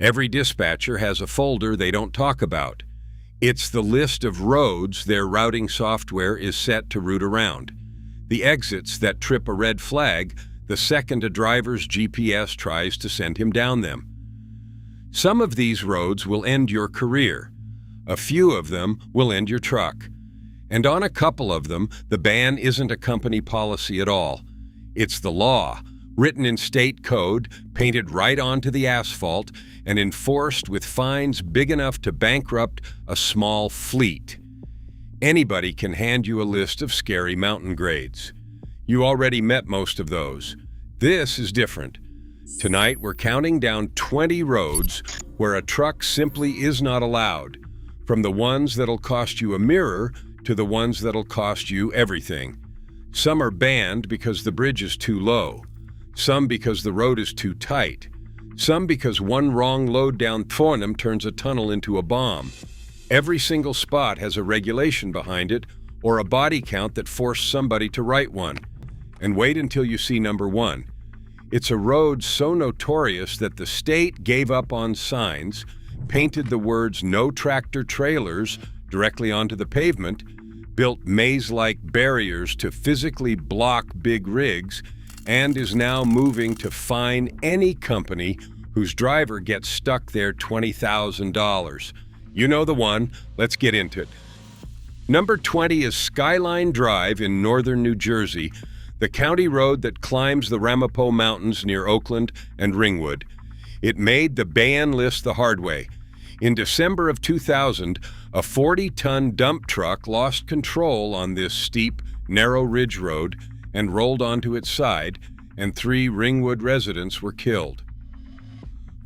Every dispatcher has a folder they don't talk about. It's the list of roads their routing software is set to route around. The exits that trip a red flag the second a driver's GPS tries to send him down them. Some of these roads will end your career. A few of them will end your truck. And on a couple of them, the ban isn't a company policy at all. It's the law, written in state code, painted right onto the asphalt, and enforced with fines big enough to bankrupt a small fleet. Anybody can hand you a list of scary mountain grades. You already met most of those. This is different. Tonight, we're counting down 20 roads where a truck simply is not allowed, from the ones that'll cost you a mirror to the ones that'll cost you everything. Some are banned because the bridge is too low. Some because the road is too tight. Some because one wrong load down Fornham turns a tunnel into a bomb. Every single spot has a regulation behind it or a body count that forced somebody to write one. And wait until you see number one. It's a road so notorious that the state gave up on signs, painted the words "no tractor trailers" directly onto the pavement, built maze-like barriers to physically block big rigs, and is now moving to fine any company whose driver gets stuck there $20,000. You know the one. Let's get into it. Number 20 is Skyline Drive in northern New Jersey, the county road that climbs the Ramapo Mountains near Oakland and Ringwood. It made the ban list the hard way. In December of 2000, a 40-ton dump truck lost control on this steep, narrow ridge road and rolled onto its side, and 3 Ringwood residents were killed.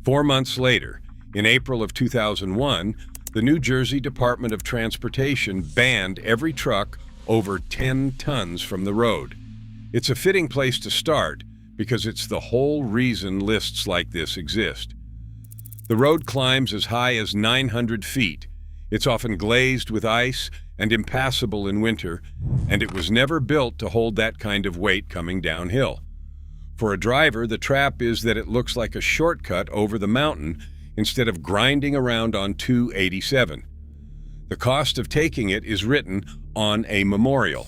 4 months later, in April of 2001, the New Jersey Department of Transportation banned every truck over 10 tons from the road. It's a fitting place to start because it's the whole reason lists like this exist. The road climbs as high as 900 feet. It's often glazed with ice and impassable in winter, and it was never built to hold that kind of weight coming downhill. For a driver, the trap is that it looks like a shortcut over the mountain instead of grinding around on 287. The cost of taking it is written on a memorial.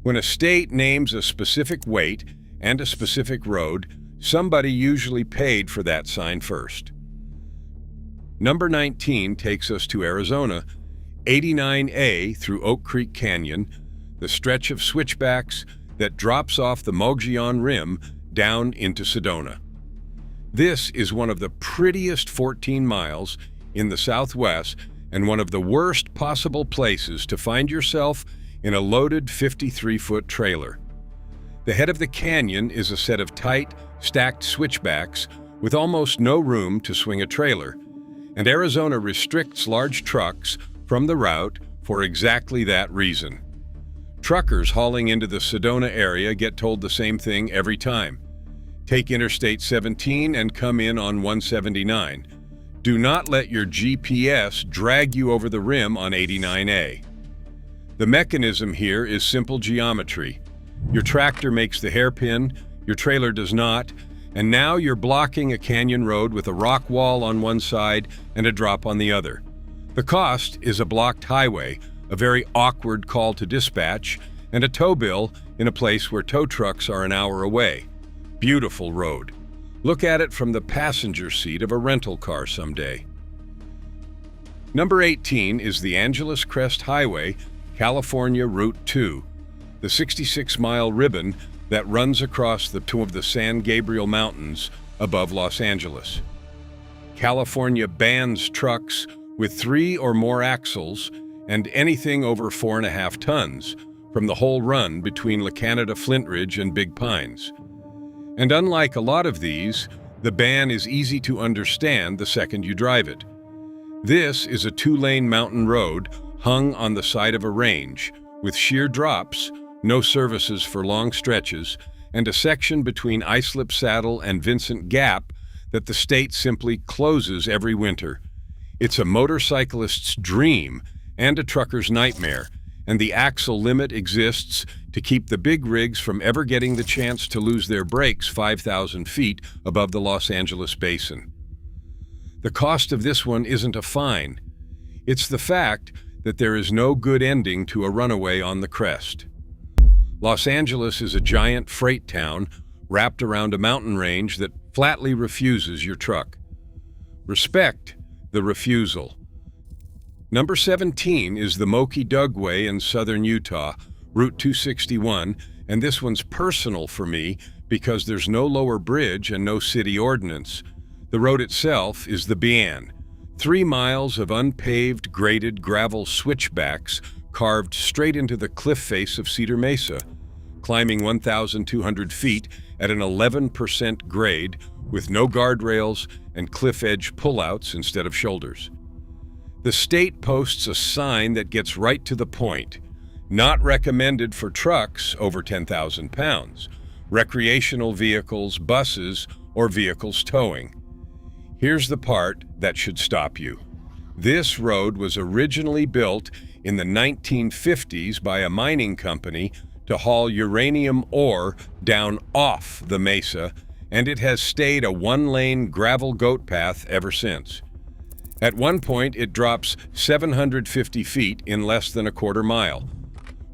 When a state names a specific weight and a specific road, somebody usually paid for that sign first. Number 19 takes us to Arizona, 89A through Oak Creek Canyon, the stretch of switchbacks that drops off the Mogollon Rim down into Sedona. This is one of the prettiest 14 miles in the Southwest and one of the worst possible places to find yourself in a loaded 53-foot trailer. The head of the canyon is a set of tight, stacked switchbacks with almost no room to swing a trailer, and Arizona restricts large trucks from the route for exactly that reason. Truckers hauling into the Sedona area get told the same thing every time. Take Interstate 17 and come in on 179. Do not let your GPS drag you over the rim on 89A. The mechanism here is simple geometry. Your tractor makes the hairpin, your trailer does not, and now you're blocking a canyon road with a rock wall on one side and a drop on the other. The cost is a blocked highway, a very awkward call to dispatch, and a tow bill in a place where tow trucks are an hour away. Beautiful road. Look at it from the passenger seat of a rental car someday. Number 18 is the Angeles Crest Highway, California Route 2, the 66-mile ribbon that runs across the two of the San Gabriel Mountains above Los Angeles. California bans trucks with 3 or more axles and anything over 4.5 tons from the whole run between La Canada Flint Ridge and Big Pines. And unlike a lot of these, the ban is easy to understand the second you drive it. This is a 2-lane mountain road hung on the side of a range, with sheer drops, no services for long stretches, and a section between Islip Saddle and Vincent Gap that the state simply closes every winter. It's a motorcyclist's dream and a trucker's nightmare, and the axle limit exists to keep the big rigs from ever getting the chance to lose their brakes 5,000 feet above the Los Angeles basin. The cost of this one isn't a fine. It's the fact that there is no good ending to a runaway on the Crest. Los Angeles is a giant freight town wrapped around a mountain range that flatly refuses your truck. Respect the refusal. Number 17 is the Moki Dugway in southern Utah, Route 261, and this one's personal for me because there's no lower bridge and no city ordinance. The road itself is the Bian, 3 miles of unpaved, graded gravel switchbacks carved straight into the cliff face of Cedar Mesa, climbing 1,200 feet at an 11% grade with no guardrails and cliff edge pullouts instead of shoulders. The state posts a sign that gets right to the point. Not recommended for trucks over 10,000 pounds, recreational vehicles, buses, or vehicles towing. Here's the part that should stop you. This road was originally built in the 1950s by a mining company to haul uranium ore down off the mesa, and it has stayed a one-lane gravel goat path ever since. At one point, it drops 750 feet in less than a quarter mile.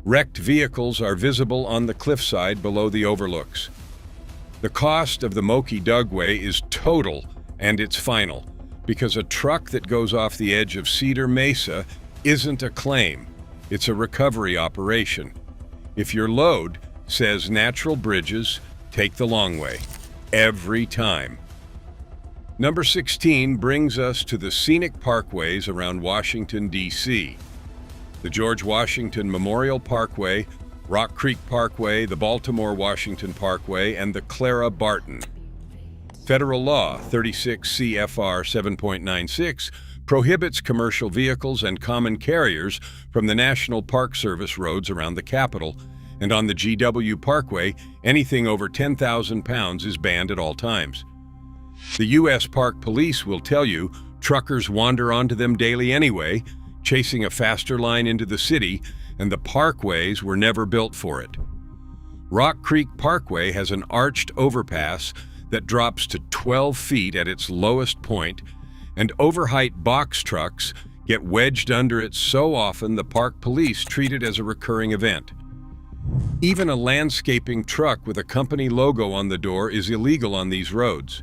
Wrecked vehicles are visible on the cliffside below the overlooks. The cost of the Moki Dugway is total and it's final, because a truck that goes off the edge of Cedar Mesa isn't a claim, it's a recovery operation. If your load says natural bridges, take the long way, every time. Number 16 brings us to the scenic parkways around Washington, D.C. The George Washington Memorial Parkway, Rock Creek Parkway, the Baltimore-Washington Parkway, and the Clara Barton. Federal Law 36 CFR 7.96 prohibits commercial vehicles and common carriers from the National Park Service roads around the Capitol, and on the GW Parkway, anything over 10,000 pounds is banned at all times. The U.S. Park Police will tell you truckers wander onto them daily anyway, chasing a faster line into the city, and the parkways were never built for it. Rock Creek Parkway has an arched overpass that drops to 12 feet at its lowest point, and overheight box trucks get wedged under it so often the park police treat it as a recurring event. Even a landscaping truck with a company logo on the door is illegal on these roads.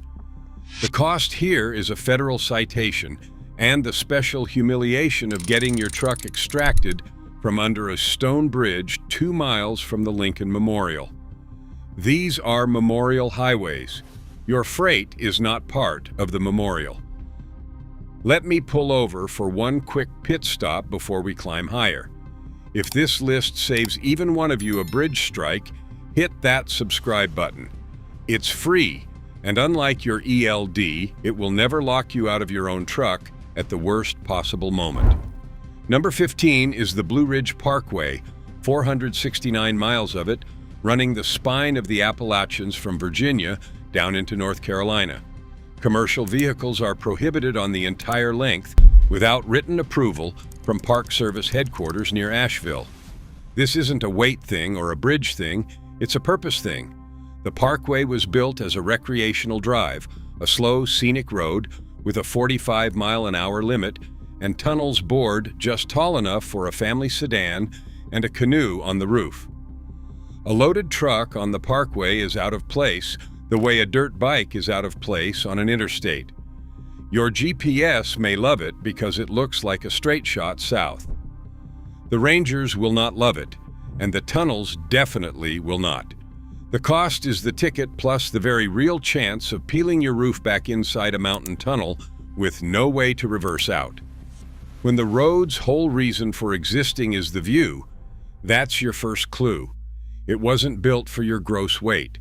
The cost here is a federal citation and the special humiliation of getting your truck extracted from under a stone bridge 2 miles from the Lincoln Memorial. These are memorial highways. Your freight is not part of the memorial. Let me pull over for one quick pit stop before we climb higher. If this list saves even one of you a bridge strike, hit that subscribe button. It's free, and unlike your ELD, it will never lock you out of your own truck at the worst possible moment. Number 15 is the Blue Ridge Parkway, 469 miles of it, running the spine of the Appalachians from Virginia down into North Carolina. Commercial vehicles are prohibited on the entire length without written approval from Park Service headquarters near Asheville. This isn't a weight thing or a bridge thing, it's a purpose thing. The Parkway was built as a recreational drive, a slow, scenic road with a 45-mile-an-hour limit and tunnels bored just tall enough for a family sedan and a canoe on the roof. A loaded truck on the Parkway is out of place the way a dirt bike is out of place on an interstate. Your GPS may love it because it looks like a straight shot south. The Rangers will not love it, and the tunnels definitely will not. The cost is the ticket plus the very real chance of peeling your roof back inside a mountain tunnel with no way to reverse out. When the road's whole reason for existing is the view, that's your first clue. It wasn't built for your gross weight.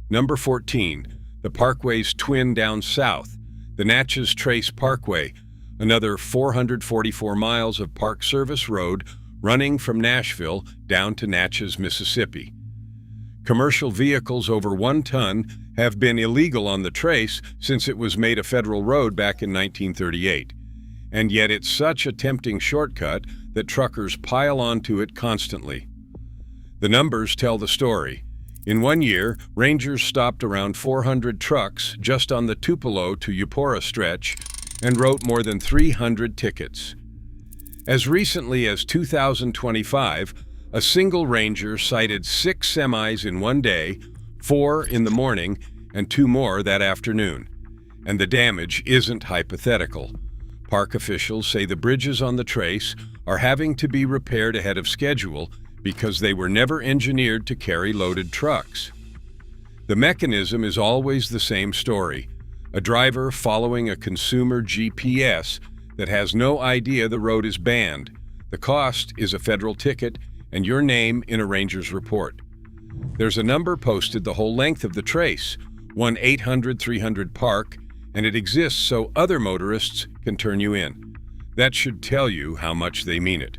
Number 14, the Parkway's twin down south, the Natchez Trace Parkway, another 444 miles of Park Service road running from Nashville down to Natchez, Mississippi. Commercial vehicles over 1 ton have been illegal on the trace since it was made a federal road back in 1938. And yet it's such a tempting shortcut that truckers pile onto it constantly. The numbers tell the story. In 1 year, Rangers stopped around 400 trucks just on the Tupelo to Eupora stretch and wrote more than 300 tickets. As recently as 2025, a single ranger cited 6 semis in one day, 4 in the morning, and 2 more that afternoon. And the damage isn't hypothetical. Park officials say the bridges on the trace are having to be repaired ahead of schedule because they were never engineered to carry loaded trucks. The mechanism is always the same story: a driver following a consumer GPS that has no idea the road is banned. The cost is a federal ticket and your name in a ranger's report. There's a number posted the whole length of the trace, 1-800-300-PARK, and it exists so other motorists can turn you in. That should tell you how much they mean it.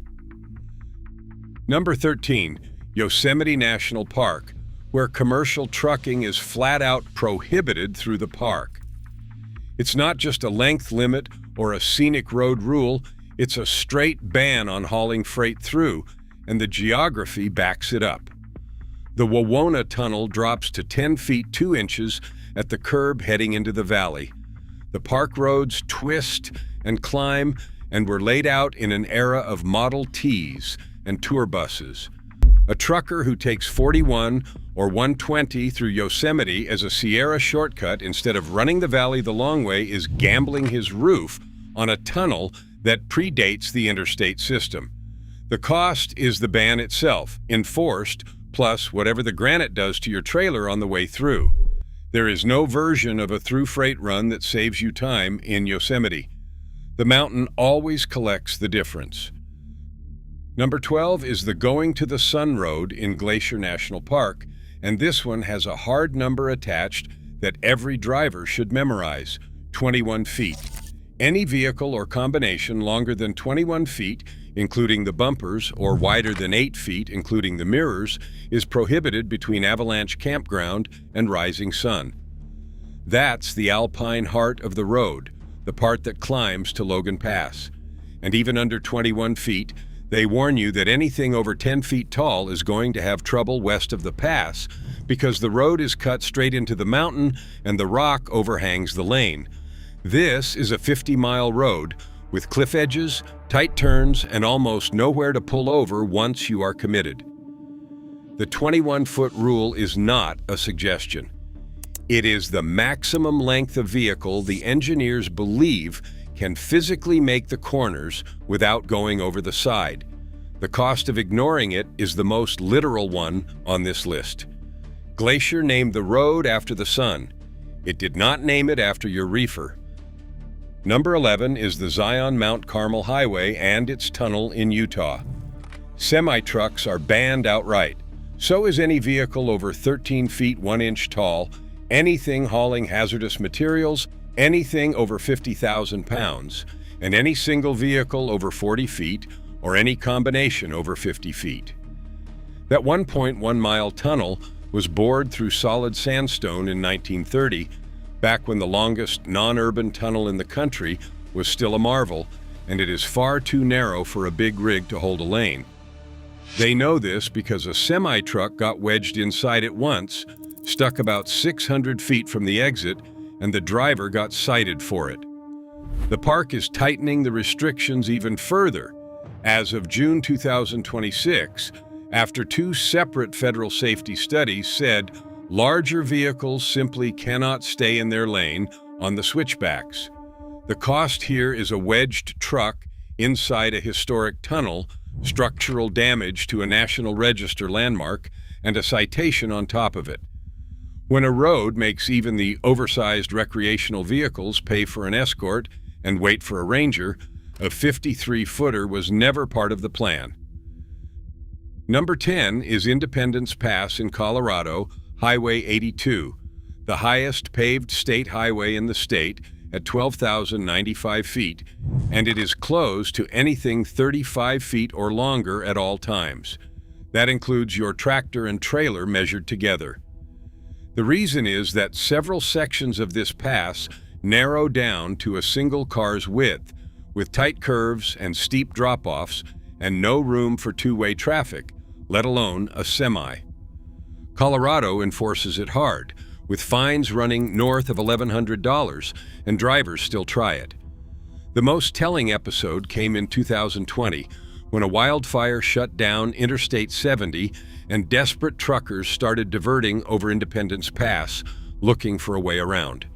Number 13, Yosemite National Park, where commercial trucking is flat out prohibited through the park. It's not just a length limit or a scenic road rule, it's a straight ban on hauling freight through, and the geography backs it up. The Wawona Tunnel drops to 10 feet 2 inches at the curb heading into the valley. The park roads twist and climb and were laid out in an era of Model Ts and tour buses. A trucker who takes 41 or 120 through Yosemite as a Sierra shortcut instead of running the valley the long way is gambling his roof on a tunnel that predates the interstate system. The cost is the ban itself, enforced, plus whatever the granite does to your trailer on the way through. There is no version of a through freight run that saves you time in Yosemite. The mountain always collects the difference. Number 12 is the Going to the Sun Road in Glacier National Park, and this one has a hard number attached that every driver should memorize: 21 feet. Any vehicle or combination longer than 21 feet, including the bumpers, or wider than 8 feet, including the mirrors, is prohibited between Avalanche Campground and Rising Sun. That's the alpine heart of the road, the part that climbs to Logan Pass. And even under 21 feet, they warn you that anything over 10 feet tall is going to have trouble west of the pass because the road is cut straight into the mountain and the rock overhangs the lane. This is a 50-mile road with cliff edges, tight turns, and almost nowhere to pull over once you are committed. The 21-foot rule is not a suggestion. It is the maximum length of vehicle the engineers believe can physically make the corners without going over the side. The cost of ignoring it is the most literal one on this list. Glacier named the road after the sun. It did not name it after your reefer. Number 11 is the Zion Mount Carmel Highway and its tunnel in Utah. Semi-trucks are banned outright. So is any vehicle over 13 feet 1 inch tall, anything hauling hazardous materials, anything over 50,000 pounds, and any single vehicle over 40 feet or any combination over 50 feet. That 1.1-mile tunnel was bored through solid sandstone in 1930, back when the longest non-urban tunnel in the country was still a marvel, and it is far too narrow for a big rig to hold a lane. They know this because a semi-truck got wedged inside it once, stuck about 600 feet from the exit, and the driver got cited for it. The park is tightening the restrictions even further. As of June 2026, after 2 separate federal safety studies said larger vehicles simply cannot stay in their lane on the switchbacks. The cost here is a wedged truck inside a historic tunnel, structural damage to a National Register landmark, and a citation on top of it. When a road makes even the oversized recreational vehicles pay for an escort and wait for a ranger, a 53-footer was never part of the plan. Number 10 is Independence Pass in Colorado, Highway 82, the highest paved state highway in the state at 12,095 feet, and it is closed to anything 35 feet or longer at all times. That includes your tractor and trailer measured together. The reason is that several sections of this pass narrow down to a single car's width, with tight curves and steep drop-offs and no room for two-way traffic, let alone a semi. Colorado enforces it hard, with fines running north of $1,100, and drivers still try it. The most telling episode came in 2020, when a wildfire shut down Interstate 70 and desperate truckers started diverting over Independence Pass, looking for a way around.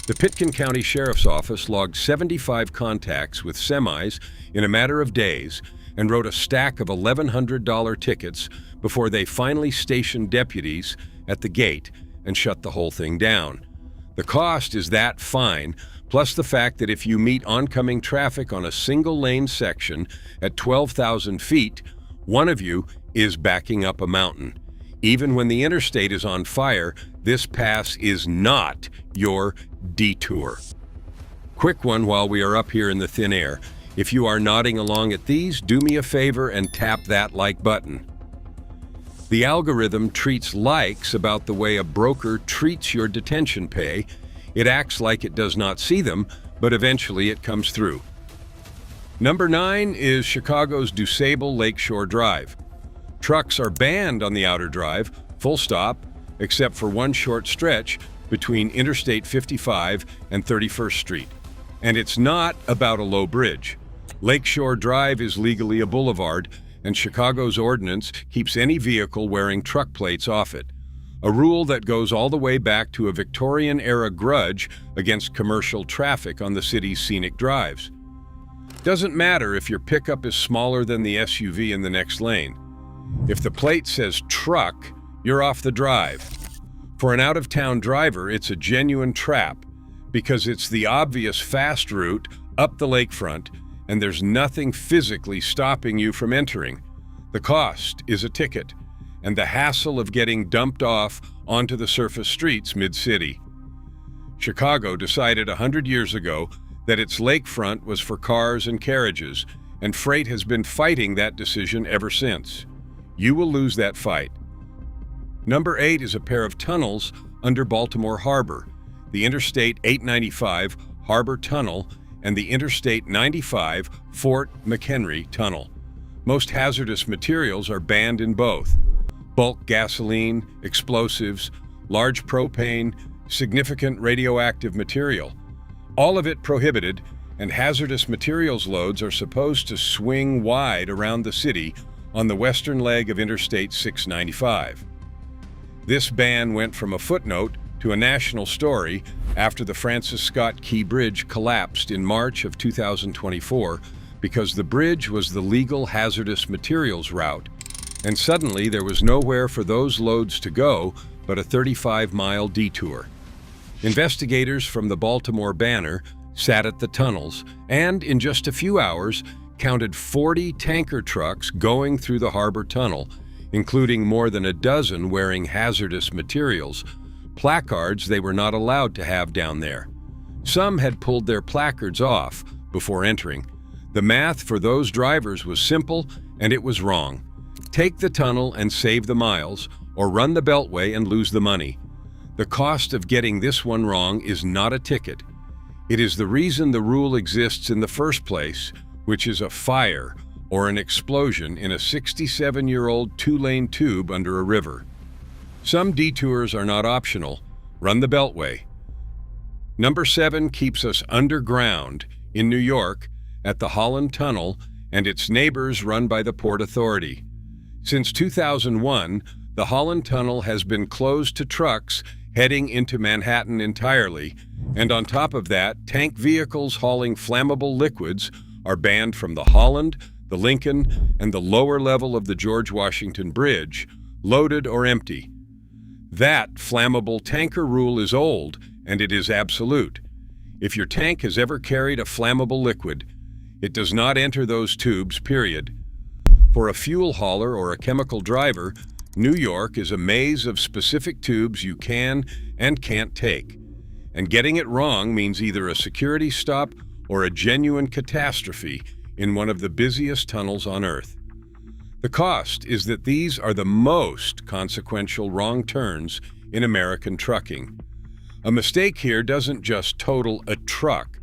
The Pitkin County Sheriff's Office logged 75 contacts with semis in a matter of days and wrote a stack of $1,100 tickets before they finally stationed deputies at the gate and shut the whole thing down. The cost is that fine, plus the fact that if you meet oncoming traffic on a single-lane section at 12,000 feet, one of you is backing up a mountain. Even when the interstate is on fire, this pass is not your detour. Quick one while we are up here in the thin air. If you are nodding along at these, do me a favor and tap that like button. The algorithm treats likes about the way a broker treats your detention pay. It acts like it does not see them, but eventually it comes through. Number 9 is Chicago's DuSable Lakeshore Drive. Trucks are banned on the outer drive, full stop, except for one short stretch between Interstate 55 and 31st Street. And it's not about a low bridge. Lakeshore Drive is legally a boulevard, and Chicago's ordinance keeps any vehicle wearing truck plates off it. A rule that goes all the way back to a Victorian-era grudge against commercial traffic on the city's scenic drives. Doesn't matter if your pickup is smaller than the SUV in the next lane. If the plate says truck, you're off the drive. For an out-of-town driver, it's a genuine trap because it's the obvious fast route up the lakefront, and there's nothing physically stopping you from entering. The cost is a ticket, and the hassle of getting dumped off onto the surface streets mid-city. Chicago decided 100 years ago that its lakefront was for cars and carriages, and freight has been fighting that decision ever since. You will lose that fight. Number 8 is a pair of tunnels under Baltimore Harbor, the Interstate 895 Harbor Tunnel and the Interstate 95 Fort McHenry Tunnel. Most hazardous materials are banned in both. Bulk gasoline, explosives, large propane, significant radioactive material. All of it prohibited, and hazardous materials loads are supposed to swing wide around the city on the western leg of Interstate 695. This ban went from a footnote to a national story after the Francis Scott Key Bridge collapsed in March of 2024 because the bridge was the legal hazardous materials route, and suddenly there was nowhere for those loads to go but a 35-mile detour. Investigators from the Baltimore Banner sat at the tunnels and, in just a few hours, counted 40 tanker trucks going through the harbor tunnel, including more than a dozen wearing hazardous materials, placards they were not allowed to have down there. Some had pulled their placards off before entering. The math for those drivers was simple, and it was wrong. Take the tunnel and save the miles, or run the Beltway and lose the money. The cost of getting this one wrong is not a ticket. It is the reason the rule exists in the first place, which is a fire or an explosion in a 67-year-old two-lane tube under a river. Some detours are not optional. Run the Beltway. Number 7 keeps us underground in New York at the Holland Tunnel and its neighbors run by the Port Authority. Since 2001, the Holland Tunnel has been closed to trucks heading into Manhattan entirely, and on top of that, tank vehicles hauling flammable liquids are banned from the Holland, the Lincoln, and the lower level of the George Washington Bridge, loaded or empty. That flammable tanker rule is old, and it is absolute. If your tank has ever carried a flammable liquid, it does not enter those tubes, period. For a fuel hauler or a chemical driver, New York is a maze of specific tubes you can and can't take. And getting it wrong means either a security stop or a genuine catastrophe in one of the busiest tunnels on Earth. The cost is that these are the most consequential wrong turns in American trucking. A mistake here doesn't just total a truck.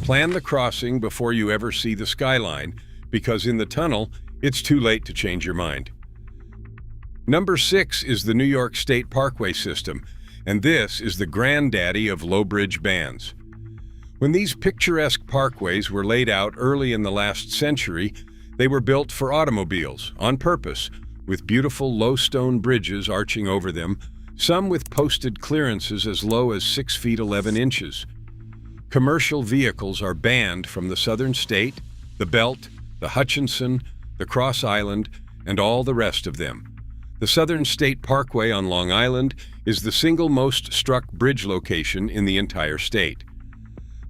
Plan the crossing before you ever see the Skyline, because in the tunnel, it's too late to change your mind. Number 6 is the New York State Parkway system, and this is the granddaddy of low bridge bans. When these picturesque parkways were laid out early in the last century, they were built for automobiles, on purpose, with beautiful low stone bridges arching over them, some with posted clearances as low as 6 feet 11 inches. Commercial vehicles are banned from the Southern State, the Belt, the Hutchinson, the Cross Island, and all the rest of them. The Southern State Parkway on Long Island is the single most struck bridge location in the entire state.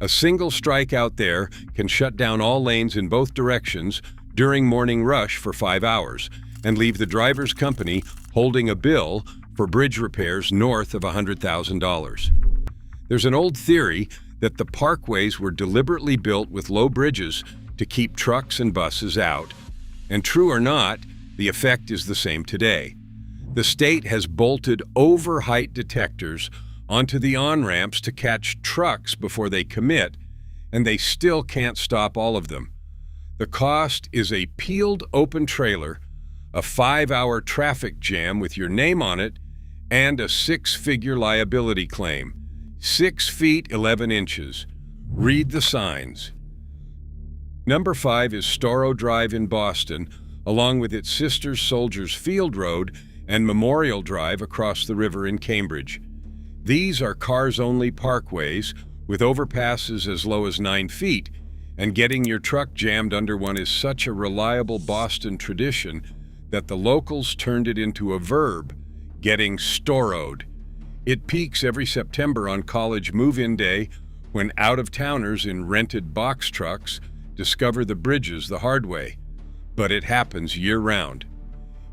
A single strike out there can shut down all lanes in both directions during morning rush for 5 hours and leave the driver's company holding a bill for bridge repairs north of $100,000. There's an old theory that the parkways were deliberately built with low bridges to keep trucks and buses out. And true or not, the effect is the same today. The state has bolted over-height detectors onto the on-ramps to catch trucks before they commit, and they still can't stop all of them. The cost is a peeled open trailer, a 5-hour traffic jam with your name on it, and a 6-figure liability claim. 6 feet 11 inches. Read the signs. Number 5 is Storrow Drive in Boston, along with its sister Soldiers Field Road and Memorial Drive across the river in Cambridge. These are cars-only parkways with overpasses as low as 9 feet, and getting your truck jammed under one is such a reliable Boston tradition that the locals turned it into a verb, getting Storrowed. It peaks every September on college move-in day when out-of-towners in rented box trucks discover the bridges the hard way, but it happens year-round.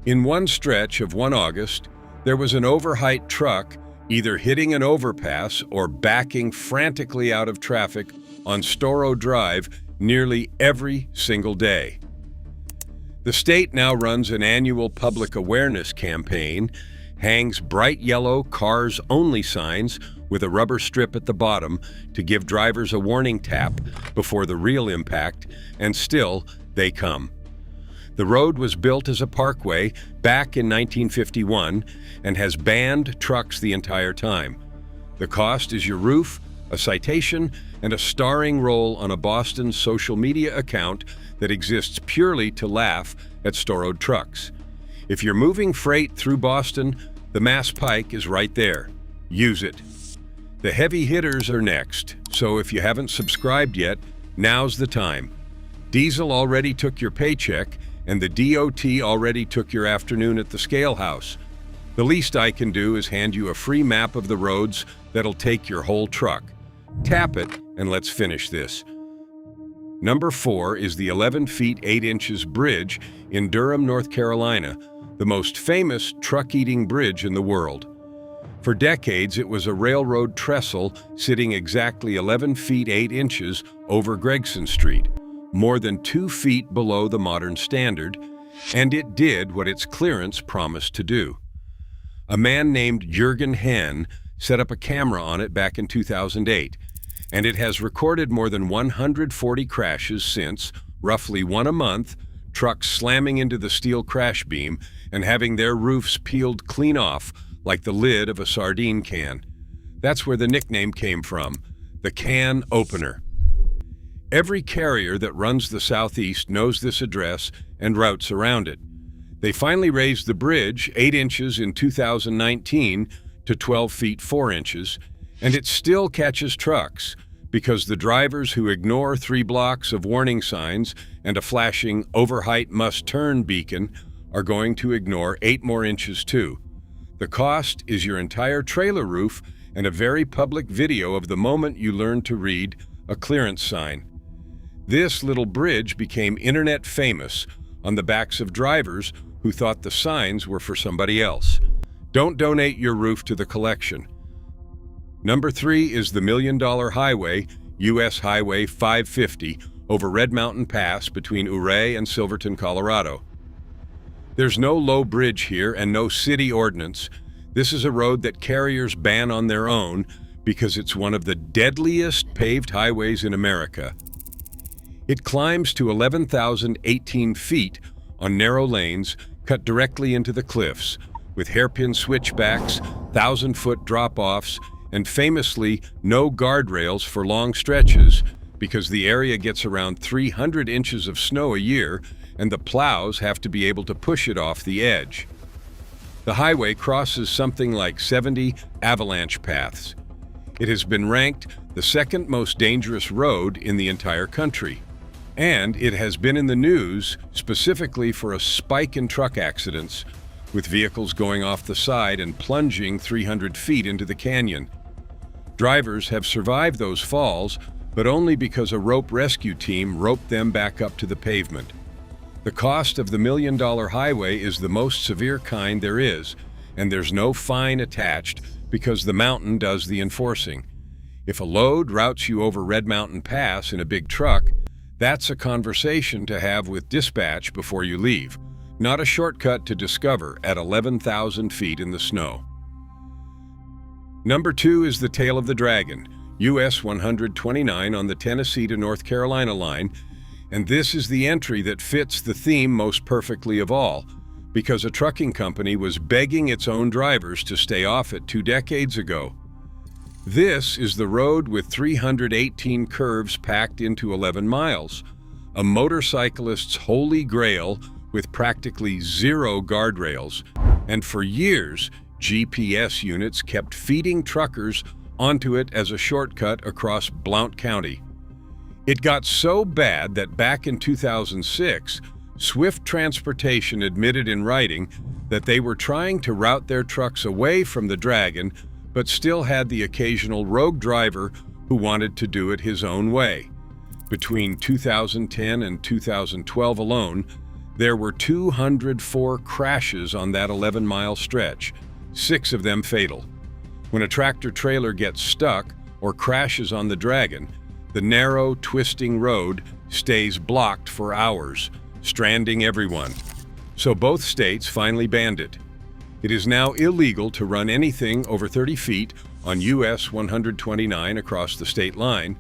In one stretch of 1 August, there was an overheight truck either hitting an overpass or backing frantically out of traffic on Storrow Drive nearly every single day. The state now runs an annual public awareness campaign, hangs bright yellow cars-only signs with a rubber strip at the bottom to give drivers a warning tap before the real impact, and still they come. The road was built as a parkway back in 1951 and has banned trucks the entire time. The cost is your roof, a citation, and a starring role on a Boston social media account that exists purely to laugh at Storrowed trucks. If you're moving freight through Boston, the Mass Pike is right there. Use it. The heavy hitters are next, so if you haven't subscribed yet, now's the time. Diesel already took your paycheck, and the DOT already took your afternoon at the scale house. The least I can do is hand you a free map of the roads that'll take your whole truck. Tap it, and let's finish this. Number 4 is the 11 feet 8 inches bridge in Durham, North Carolina, the most famous truck-eating bridge in the world. For decades, it was a railroad trestle sitting exactly 11 feet 8 inches over Gregson Street, more than 2 feet below the modern standard, and it did what its clearance promised to do. A man named Jürgen Henn set up a camera on it back in 2008, and it has recorded more than 140 crashes since, roughly one a month, trucks slamming into the steel crash beam and having their roofs peeled clean off like the lid of a sardine can. That's where the nickname came from, the can opener. Every carrier that runs the Southeast knows this address and routes around it. They finally raised the bridge 8 inches in 2019 to 12 feet 4 inches, and it still catches trucks because the drivers who ignore 3 blocks of warning signs and a flashing overheight must-turn beacon are going to ignore 8 more inches too. The cost is your entire trailer roof and a very public video of the moment you learn to read a clearance sign. This little bridge became internet famous on the backs of drivers who thought the signs were for somebody else. Don't donate your roof to the collection. Number 3 is the $1 Million Highway, U.S. Highway 550, over Red Mountain Pass between Ouray and Silverton, Colorado. There's no low bridge here and no city ordinance. This is a road that carriers ban on their own because it's one of the deadliest paved highways in America. It climbs to 11,018 feet on narrow lanes cut directly into the cliffs, with hairpin switchbacks, 1,000-foot drop-offs, and famously no guardrails for long stretches because the area gets around 300 inches of snow a year and the plows have to be able to push it off the edge. The highway crosses something like 70 avalanche paths. It has been ranked the second most dangerous road in the entire country. And it has been in the news specifically for a spike in truck accidents, with vehicles going off the side and plunging 300 feet into the canyon. Drivers have survived those falls, but only because a rope rescue team roped them back up to the pavement. The cost of the $1 million highway is the most severe kind there is, and there's no fine attached because the mountain does the enforcing. If a load routes you over Red Mountain Pass in a big truck, that's a conversation to have with dispatch before you leave, not a shortcut to discover at 11,000 feet in the snow. Number 2 is the Tail of the Dragon, US 129 on the Tennessee to North Carolina line, and this is the entry that fits the theme most perfectly of all, because a trucking company was begging its own drivers to stay off it 2 decades ago. This is the road with 318 curves packed into 11 miles, a motorcyclist's holy grail with practically zero guardrails, and for years, GPS units kept feeding truckers onto it as a shortcut across Blount County. It got so bad that back in 2006, Swift Transportation admitted in writing that they were trying to route their trucks away from the Dragon, but still had the occasional rogue driver who wanted to do it his own way. Between 2010 and 2012 alone, there were 204 crashes on that 11-mile stretch, 6 of them fatal. When a tractor-trailer gets stuck or crashes on the Dragon, the narrow, twisting road stays blocked for hours, stranding everyone. So both states finally banned it. It is now illegal to run anything over 30 feet on US 129 across the state line,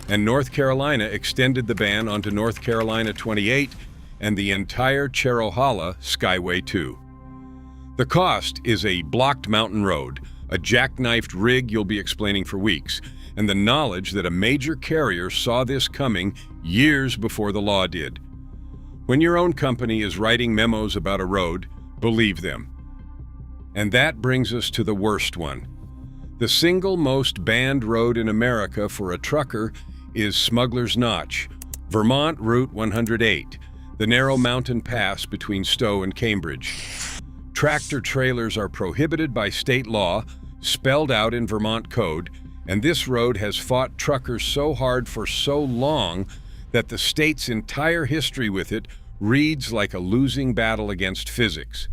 and North Carolina extended the ban onto North Carolina 28 and the entire Cherohala Skyway 2. The cost is a blocked mountain road, a jackknifed rig you'll be explaining for weeks, and the knowledge that a major carrier saw this coming years before the law did. When your own company is writing memos about a road, believe them. And that brings us to the worst one. The single most banned road in America for a trucker is Smuggler's Notch, Vermont Route 108, the narrow mountain pass between Stowe and Cambridge. Tractor trailers are prohibited by state law, spelled out in Vermont code, and this road has fought truckers so hard for so long that the state's entire history with it reads like a losing battle against physics.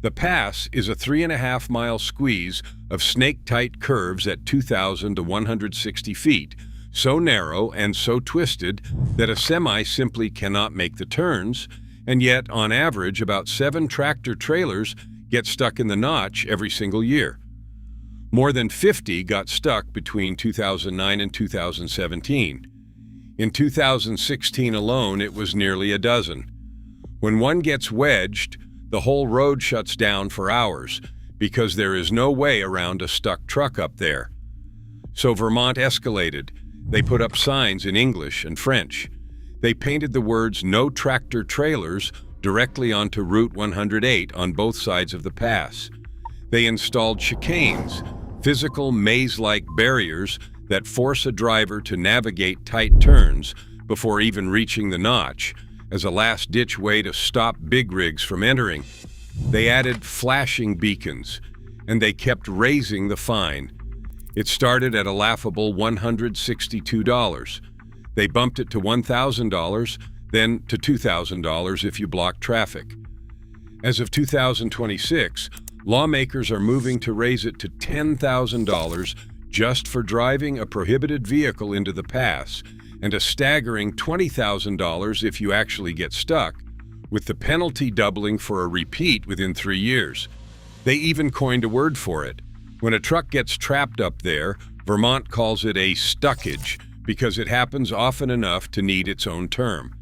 The pass is a 3.5-mile squeeze of snake-tight curves at 2,000 to 160 feet, so narrow and so twisted that a semi simply cannot make the turns, and yet, on average, about 7 tractor-trailers get stuck in the notch every single year. More than 50 got stuck between 2009 and 2017. In 2016 alone, it was nearly a dozen. When one gets wedged, the whole road shuts down for hours because there is no way around a stuck truck up there. So Vermont escalated. They put up signs in English and French. They painted the words "No Tractor Trailers" directly onto Route 108 on both sides of the pass. They installed chicanes, physical maze-like barriers that force a driver to navigate tight turns before even reaching the notch, as a last-ditch way to stop big rigs from entering. They added flashing beacons, and they kept raising the fine. It started at a laughable $162. They bumped it to $1,000, then to $2,000 if you block traffic. As of 2026, lawmakers are moving to raise it to $10,000 just for driving a prohibited vehicle into the pass, and a staggering $20,000 if you actually get stuck, with the penalty doubling for a repeat within 3 years. They even coined a word for it. When a truck gets trapped up there, Vermont calls it a stuckage because it happens often enough to need its own term.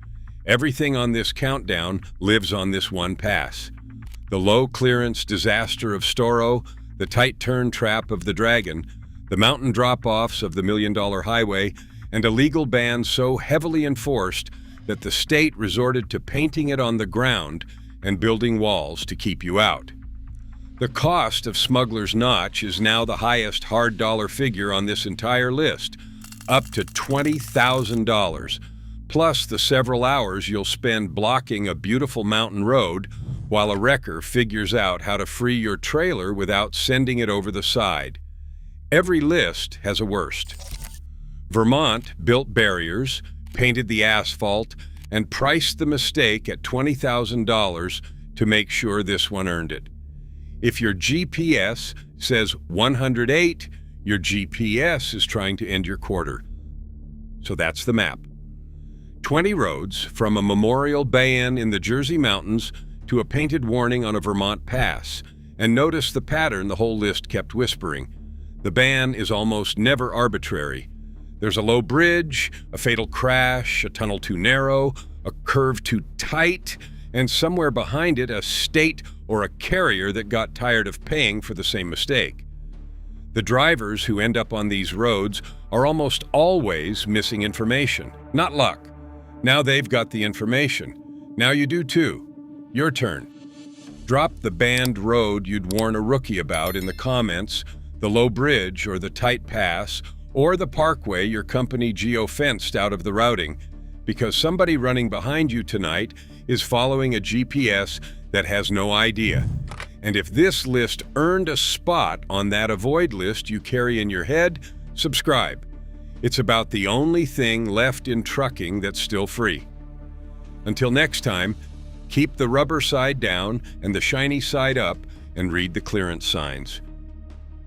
Everything on this countdown lives on this one pass. The low-clearance disaster of Storrow, the tight turn trap of the Dragon, the mountain drop-offs of the $1 Million Highway, and a legal ban so heavily enforced that the state resorted to painting it on the ground and building walls to keep you out. The cost of Smuggler's Notch is now the highest hard dollar figure on this entire list, up to $20,000, plus the several hours you'll spend blocking a beautiful mountain road while a wrecker figures out how to free your trailer without sending it over the side. Every list has a worst. Vermont built barriers, painted the asphalt, and priced the mistake at $20,000 to make sure this one earned it. If your GPS says 108, your GPS is trying to end your quarter. So that's the map. 20 roads from a memorial ban in the Jersey Mountains to a painted warning on a Vermont pass. And notice the pattern the whole list kept whispering. The ban is almost never arbitrary. There's a low bridge, a fatal crash, a tunnel too narrow, a curve too tight, and somewhere behind it a state or a carrier that got tired of paying for the same mistake. The drivers who end up on these roads are almost always missing information, not luck. Now they've got the information. Now you do too. Your turn. Drop the banned road you'd warn a rookie about in the comments, the low bridge or the tight pass, or the parkway your company geo-fenced out of the routing, because somebody running behind you tonight is following a GPS that has no idea. And if this list earned a spot on that avoid list you carry in your head, subscribe. It's about the only thing left in trucking that's still free. Until next time, keep the rubber side down and the shiny side up and read the clearance signs.